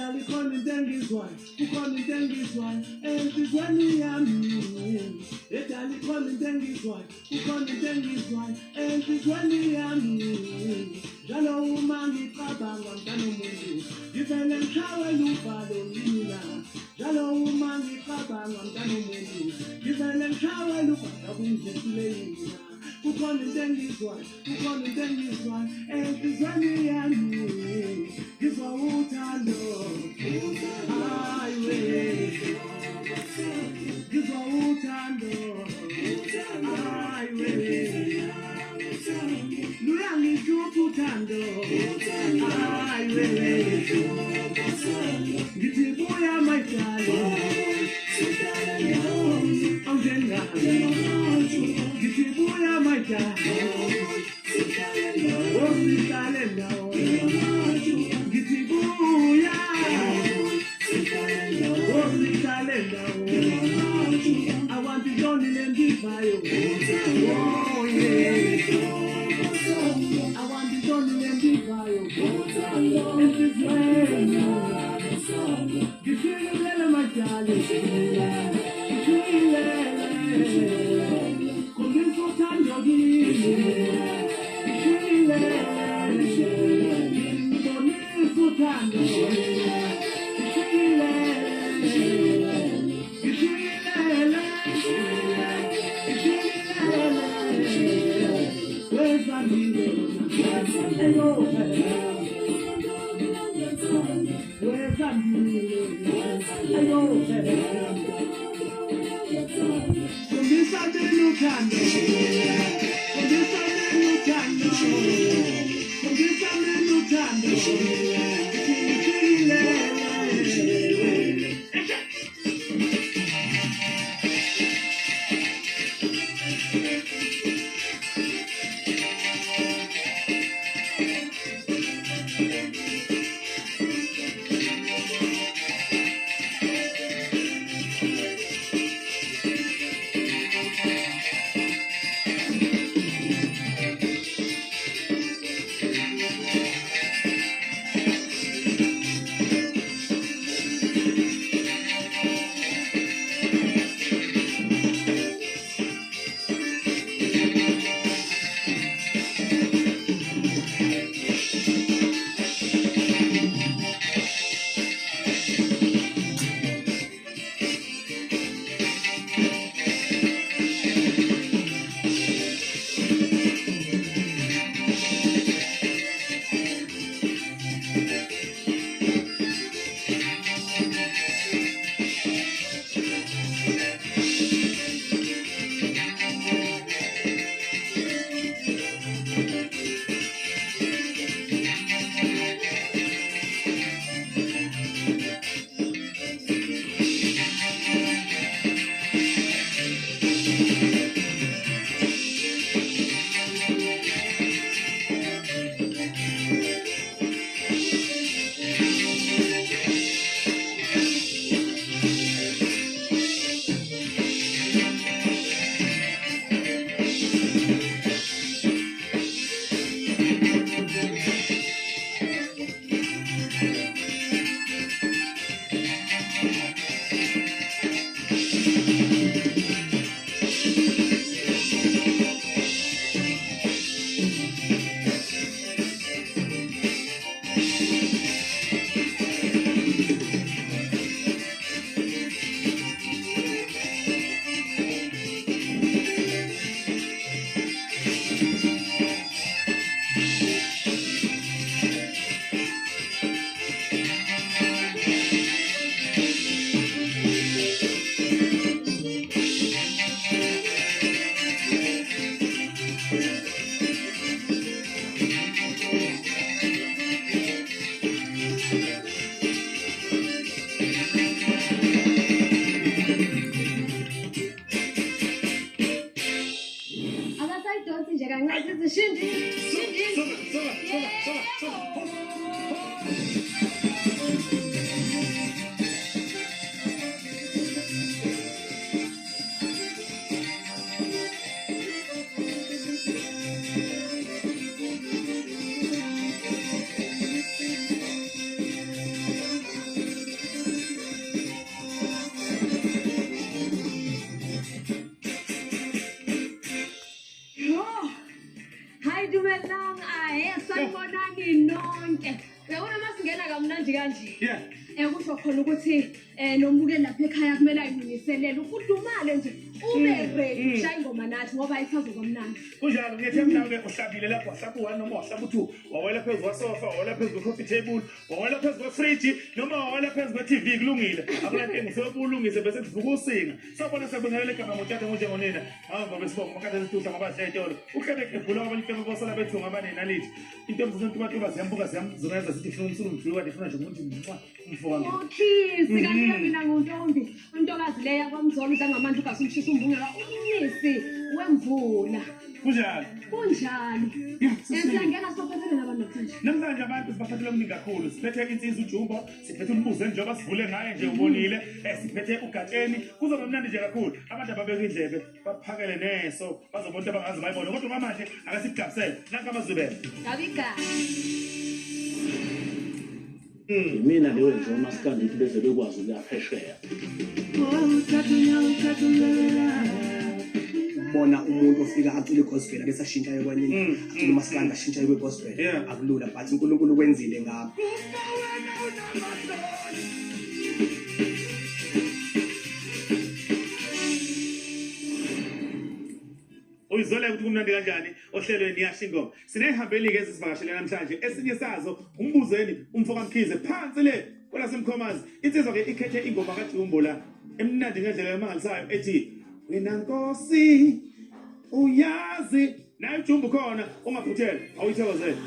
edala ikhona into engizwayo kukhona into engizwayo enhlizweni yami edala ikhona into engizwayo kukhona into engizwayo enhlizweni yami njalo uma ngicabanga mntana womuntu ngivele ngishawele uvalo mina njalo uma ngicabanga mntana womuntu ngivele ngishawele uvalo kungizethile yina kukhona into engizwayo kukhona into engizwayo enhlizweni yami ngizwa uthando hayiwe ngizwa uthando hayiwe luyangihlupha uthando hayiwe ngithi buya maydala awunjengami ngithi buya maydala sihlale ndawo ngithi buya sihlale ndawo I want it only in the fire. Oh yeah. I want it only in the fire. It's this way. You feel it, my darling. You feel it. Come in for time, you're kanje. Yeah. Kusho khona ukuthi nombuke lapha ekhaya kumele ayilungiselele ufudumale nje ube ready shaya ingoma nathi ngoba ayisazokwamnandi. Kunjalo ngiyethemba ke uhlabile lapho wahlaba u1 noma wahlaba u2 wawela phezulu kwasofa wawela phezulu kwe-coffee table wawela phezulu kwe-fridge noma wawela phezulu kwe-TV kulungile akulanto ngisebulungise bese kuvuka usinga sobona sekubingelela igama ngotata njengonina hamba besibonga makade sithuhla ngabadla etolo uhlebe ephula abalifebe bosala bethunga abanena lithi into emzuzentubatuba ziyambuka ziyamzungeza sithi funa umsulu mdlulu kade funa nje umuntu mncwa umfowami Khisi kanti mina nguntombi untokazi leya kwamzolo zangamanje ugasumshisa umbungela umnisi wemvula kunjalo siyangena sophethe nabantu namhlanje namhlanje abantu sibaphathele omningi kakhulu siphethe insizwa ujumbo siphethe umbuzo njengoba sivule ngaye nje ubonile siphethe ugatsheni kuzoba mnandi nje kakhulu abantu ababeka indlebe baphakele neso bazobona abangazi bayibona kodwa manje akasigabisele nanka amazwibela Dabiga Mina leyo nje umaskandi ukuthi beze bekwazi ukuyaphesheya. Bona umuntu ofika acule gospel bese ashintsha ekwenye acule umaskandi ashintsha ekwe gospel akulula but uNkulunkulu kwenzile ngapha. Uyizole ukuthi kumnandi kanjani ohlelweni yasho ingoma sinehambeli ke ezisivakashele namhlanje esinye sazo umbuzeni umfoka Mkhize phansi le kwelasemkhomazi insizwa ke ikhethe ingoma kaJumbo la emnandi ngendlela yamangalisayo ethi wena Nkosi uyazi nayo uJumbo khona ungaphuthela awuyithokozele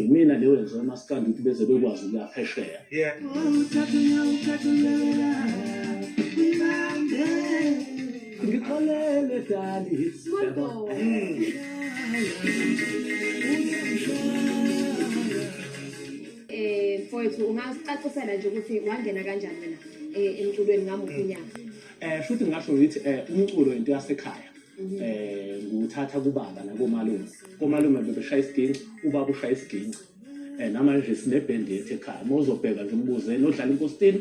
Mina leyo nje umaskandi ukuthi beze bekwazi ukuyaphesheya. Yeah. Ngixolele dali. Mfowethu ungasicacisela nje ukuthi wangena kanjani wena emculweni ngamuphi unyaka Futhi ngasho ukuthi umculo into yasekhaya. Nguthatha kubaba nakomalume. Komalume bebeshaya isiginci, ubaba ushaya isiginci. Namanje sinebhendi yethu ekhaya. Mawuzobheka nje umbuzeni odlala inkositini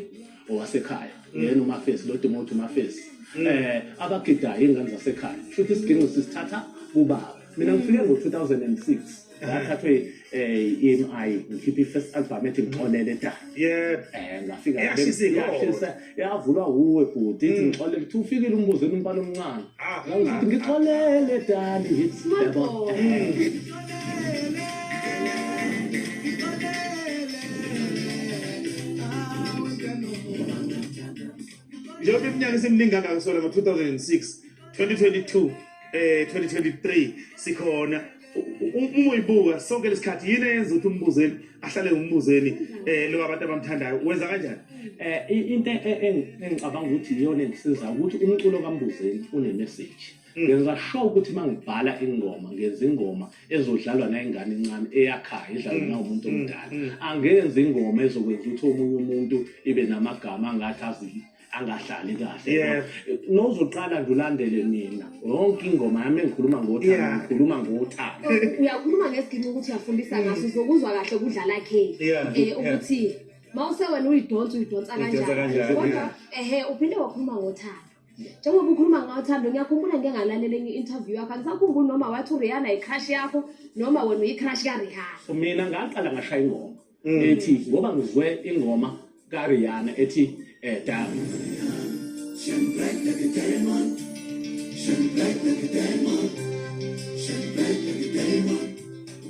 owasekhaya. Yena uMafesi lo Timothy Mafesi. Abagidayo ingane zasekhaya. Futhi isiginci sisithatha kubaba. Mina ngifike ngo2006. Ngathathwe EMI ngikhipha first album ethi Ngixolele da. Yeah. Ngafika yashisa yavulwa uwe bhuti ithi ngixolele uthi ufikile umbuzeni umpalo omncane. Ngathi ngixolele dali hits yabo. Njengoba iminyaka iseminingi kangaka sola ngo2006 2022 2023 sikhona uyibuka sonke lesikhathi yini yenza ukuthi umbuzeni ahlale umbuzeni lo abantu abamthandayo wenza kanjani into engicabanga ukuthi iyona engisiza ukuthi umculo kaMbuzeni une message ngenza sure ukuthi mangibhala ingoma ngenza ingoma ezodlalwa nayingane encane eyakhaya idlalwa na umuntu omdala angenza ingoma ezokwenza ukuthi omunye umuntu ibe namagama angathi azi angahlali kahle Yeah. nozoqala nje ulandele mina yonke ingoma yami engikhuluma ngothando Yeah. ngikhuluma ngothando Uyakhuluma ngesigidi ukuthi uyafundisa ngaso uzokuzwa kahle kudlala khe. Yeah. Ukuthi mawuse wena uyidonsa Uyidonsa kanjani. kanjani, Kodwa uphinde wakhuluma ngothando. Njengoba ukhuluma ngothando ngiyakhumbula ngeke ngalalela interview yakho angisakhumbuli noma wathi uRihanna icrush yakho noma wena uyicrush kaRihanna. so mina ngaqala ngashaya ingoma ethi ngoba ngizwe ingoma kaRihanna ethi diamond shine bright like a diamond shine bright like a diamond shine bright like a diamond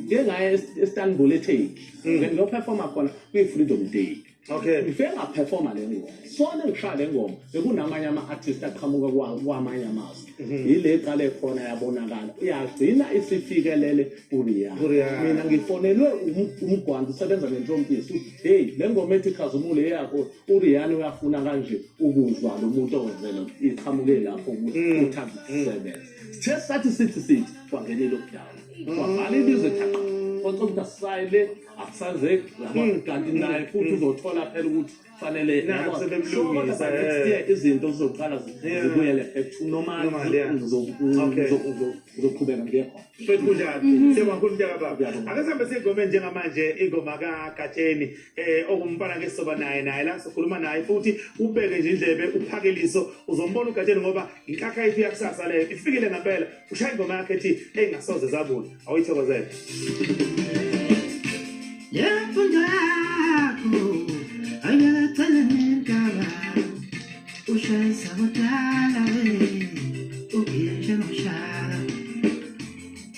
ngeke e-Istanbul eTurkey ngiyoperforma khona kwi-Freedom Day. Okay. Ngifike ngaperforma le ngoma sona ngishaya le ngoma bekunamanye ama-artist aqhamuka kwamanye amazwe yile qale khona yabonakala uyagcina isifikelele kuRihanna. Mina ngifonelwe umgwanda usebenza nentompisi uthi hey le ngoma ethi khazimule yakho uRihanna uyafuna kanje ukuzwa lo muntu owenzele iqhamuke lapho uthanda ukusebenza sithe sithi kwangene lockdown kwavala ilizwe thaqa kodwa ukuthi asayile akusaze yabo kanti naye futhi uzothola phela ukuthi fanele sebemlungisa izinto zizoqala zibuyele back to normal ngizoqhubeka ngekho Fethu kunjani? Sebakhulu baba. Ake sihambe singome njengamanje ingoma kaGatsheni okumfana ke soba naye la sikhuluma naye futhi ubeke nje indlebe uphakeliso uzombona uGatsheni ngoba inhlakha yethu yakusasa le ifikile ngempela ushaya ingoma yakhe ethi engasoze zabula awuyithokozele. Yemfundo yakho ayacela ngentaba ushayisa kudala ugishe noshaka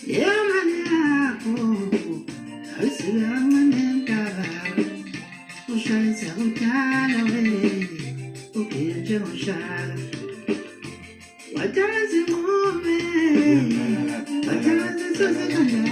yemali yakho ayisibanga ngentaba ushayisa kudala ugishe noshaka watanzi ngome watanzi sosakanda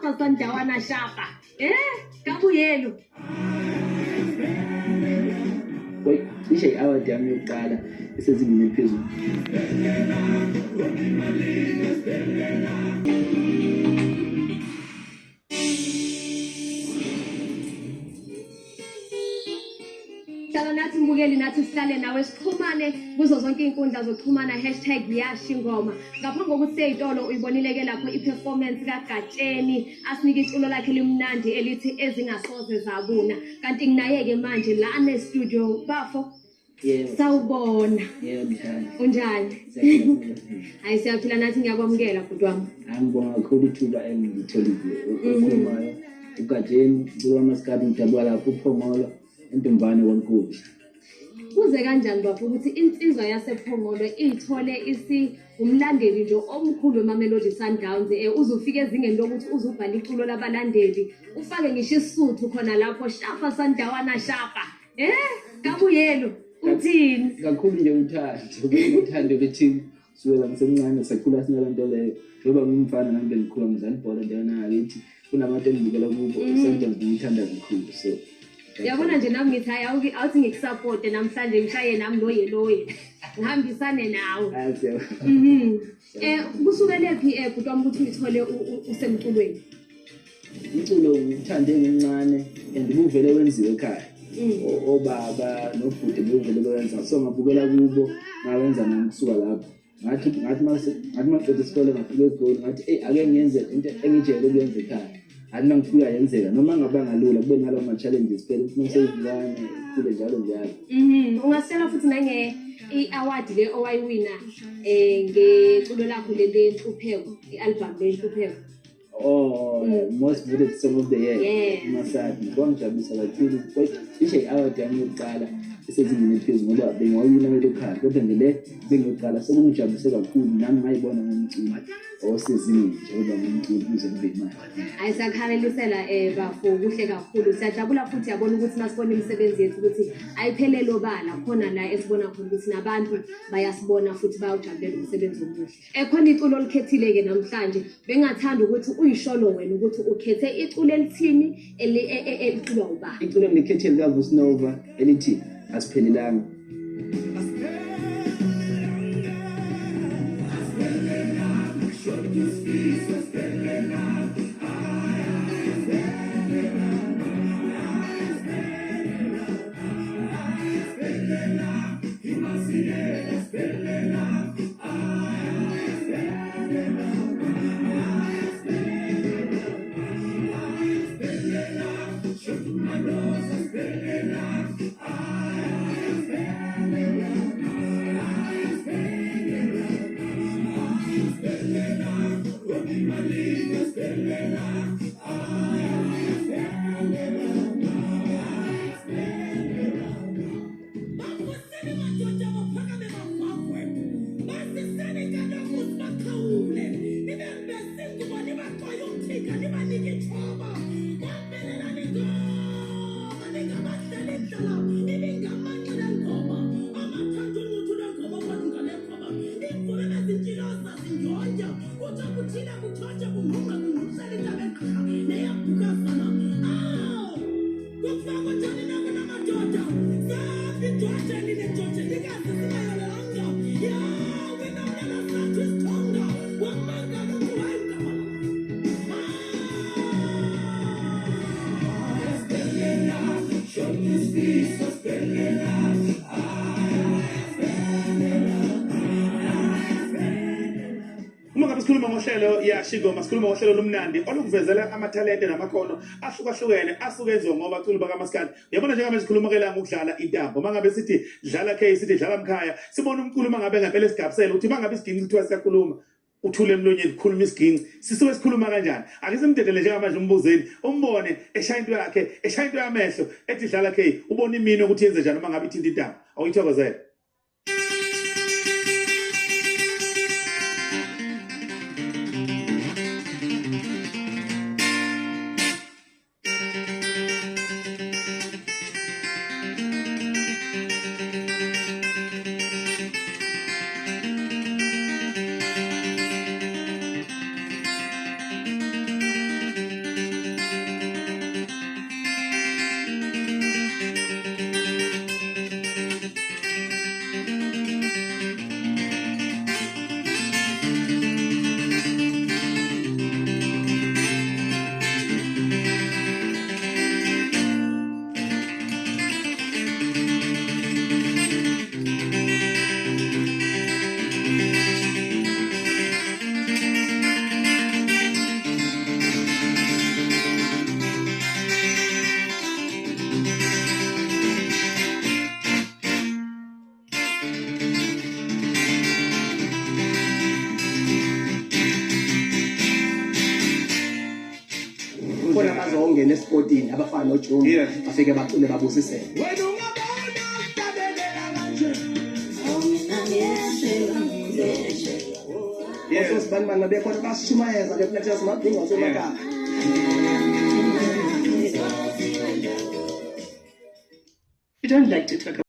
shafa sandawana shafa. Kabuyelo. Wait, ishe award yami yokuqala esezingeni eliphezulu. Hlala nathi mbukeli nathi sihlale nawe sixhumane kuzo zonke inkundla zokuxhumana #yashingoma. Ngaphambi kokuthi seyitolo uyibonileke lapho i-performance kaGatsheni asinike iculo lakhe limnandi elithi ezingasoze zabuna. Kanti nginaye-ke manje la ne-studio Bafo. Yebo. Sawubona. Yebo mshana. Unjani? Hayi siyaphila nathi ngiyakwamukela bhuti wami. Angibonga kakhulu ithuba engilitholile ukukhulumayo. uGatsheni kulamasikadi ngijabula lapho uPhongolo entombane kwaNkosi. Kuze kanjani bafo ukuthi insizwa yasePhongolo ithole umlandeli nje omkhulu eMamelodi Sundowns uzofika ezingeni lokuthi uzubhala iculo labalandeli ufake ngisho isuthu khona lapho shafa sandawana shafa kabuyelo uthini Kakhulu nje uthando bethini suka ngisemncane sakhula sinalento leyo njengoba ngumfana nami bengikhula ngidlala ibhola ndana ngakithi kunabantu engibukela kubo Sundowns ngiyithanda kakhulu so yabona nje nami ngithi hayi awuthi ngikusupport namhlanje ngishaye nami loye ngihambisane nawe kusukele phi bhuti wami ukuthi uyithole usemculweni umculo ngithande ngincane and ubuvele wenziwe ekhaya obaba nobhuti bevele bewenza so ngabukela kubo ngawenza nami kusuka lapho ngathi maqedwe isikole ngafika egoli ngathi ake ngiyenze into engijele ukuyenza ekhaya athi ngifika yenzeka noma ngabanga lula kube nalo ma challenges phela ukuthi ngiseyivane kule njalo ungasela futhi nange i-award le owayiwina ngeculo lakho lenhlupheko i-album lenhlupheko most voted song of the year Masadi ngongijabulisa kakhulu kodwa ishe award yami yokuqala esezingeni eliphezulu ngoba bengiwawina ngelokhaya kodwa ngele bengiyoqala sekungijabulise kakhulu nami ngayibona ngomculo osezingeni njengoba ngomculo kuze kube imali ayisakhanelisela Bafo kuhle kakhulu siyajabula futhi yabona ukuthi masibona imisebenzi yethu ukuthi ayiphelele obala khona la esibona khona ukuthi nabantu bayasibona futhi bayawujabulela umsebenzi omuhle khona iculo olikhethile-ke namhlanje bengathanda ukuthi uyisholo wena ukuthi ukhethe iculo elithini eliculwa ubani iculo engilikhethile likaVusnova elithi asiphelelanga Sikhuluma ngohlelo yashingoma sikhuluma ngohlelo lomnandi olukuvezela amathalente namakhono ahlukahlukene asukezwe ngoba baculi bakaMaskandi uyabona njengoba sikhuluma ke la ngokudlala intambo mangabe sithi dlala K sithi dlala mkhaya sibona umculi mangabe ngempela esigabisela uthi mangabe isiginci kuthiwa siyakhuluma uthule emlonyeni khuluma isiginci sisuke sikhuluma kanjani ake simdedele njengamanje umbuzeni umbone eshaya into yakhe eshaya into yamehlo ethi dlala K ubona imini ukuthi yenze njani mangabe ithinta intambo awuyithokozela khona bazongena esportini abafana noJomi Yeah. bafike bacule babusisele. Wena ungabona uhlabelela kanje. Yes, sibani bekhona basishumayeza ke kulethe simabhinga somakha. You don't like to talk